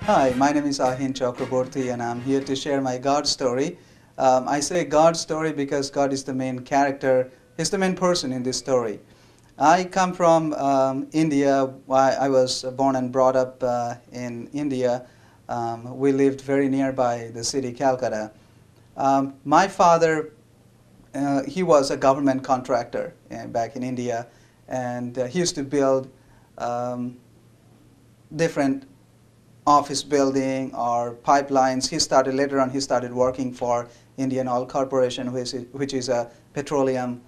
Hi, my name is Ahin and I'm here to share my God story. I say God story because God is the main character, He's the main person in this story. I come from India. I was born and brought up in India. We lived very nearby the city Calcutta. My father, he was a government contractor back in India, and he used to build um, different office building or pipelines. Later on, he started working for Indian Oil Corporation, which is a petroleum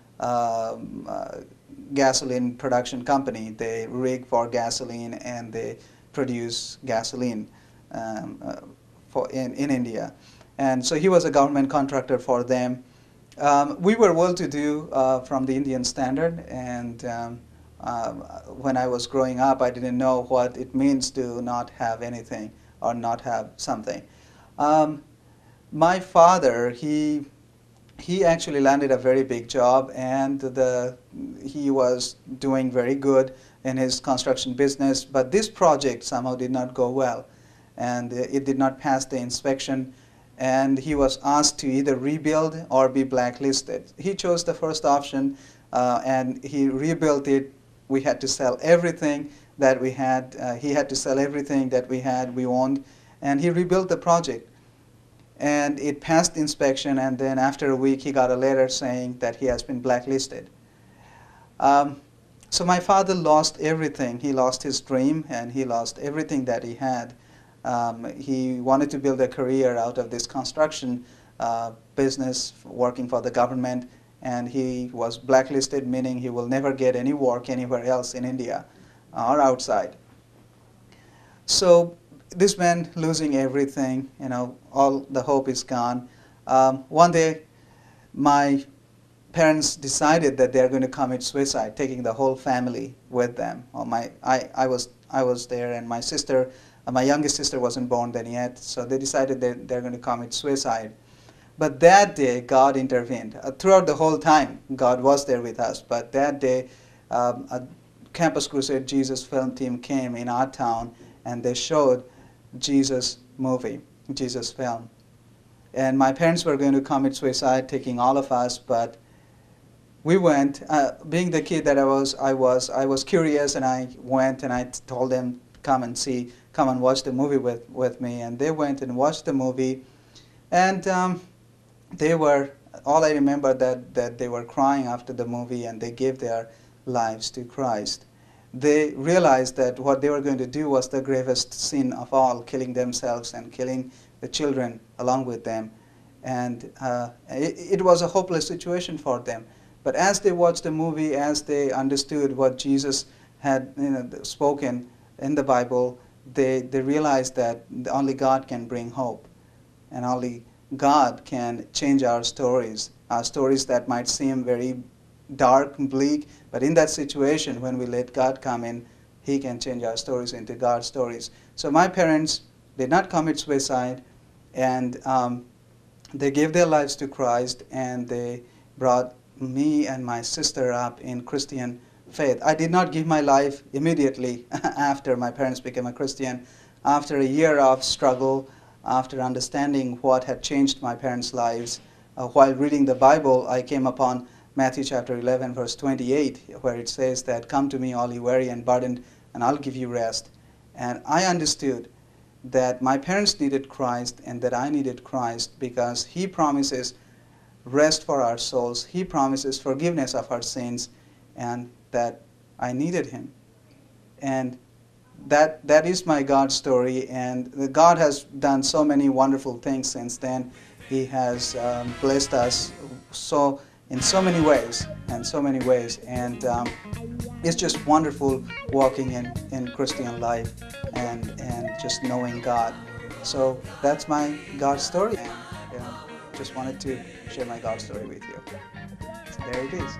gasoline production company. They rig for gasoline and they produce gasoline in India. And so he was a government contractor for them. We were well-to-do from the Indian standard, and when I was growing up, I didn't know what it means to not have anything or not have something. Um, my father, he actually landed a very big job, and he was doing very good in his construction business. But this project somehow did not go well, and it did not pass the inspection. And he was asked to either rebuild or be blacklisted. He chose the first option, and he rebuilt it. We had to sell everything that we had. He had to sell everything that we owned, and he rebuilt the project. And it passed inspection, and then after a week he got a letter saying that he has been blacklisted. Um, so my father lost everything. He lost his dream, and he lost everything that he had. He wanted to build a career out of this construction business, working for the government, and he was blacklisted, meaning he will never get any work anywhere else in India or outside. So this man losing everything, all the hope is gone. One day, my parents decided that they're going to commit suicide, taking the whole family with them. I was there, and my sister, my youngest sister, wasn't born then yet, so they decided that they're going to commit suicide. But that day, God intervened. Throughout the whole time, God was there with us. But that day, a Campus Crusade Jesus film team came in our town, and they showed Jesus movie, Jesus film. And my parents were going to commit suicide, taking all of us, but we went. Being the kid that I was curious, and I went and I told them, come and watch the movie with me. And they went and watched the movie, and all I remember that they were crying after the movie, and they gave their lives to Christ. They realized that what they were going to do was the gravest sin of all, killing themselves and killing the children along with them. And it was a hopeless situation for them. But as they watched the movie, as they understood what Jesus had spoken in the Bible, they realized that only God can bring hope, and only God can change our stories that might seem very dark and bleak, but in that situation, when we let God come in, He can change our stories into God's stories. So my parents did not commit suicide, and they gave their lives to Christ, and they brought me and my sister up in Christian faith. I did not give my life immediately after my parents became a Christian. After a year of struggle, after understanding what had changed my parents' lives, while reading the Bible, I came upon Matthew chapter 11, verse 28, where it says that, "Come to me, all you weary and burdened, and I'll give you rest." And I understood that my parents needed Christ and that I needed Christ, because He promises rest for our souls. He promises forgiveness of our sins, and that I needed Him. And that is my God story, and God has done so many wonderful things since then. He has blessed us in so many ways, and it's just wonderful walking in Christian life and just knowing God. So that's my God story, and just wanted to share my God story with you. So there it is.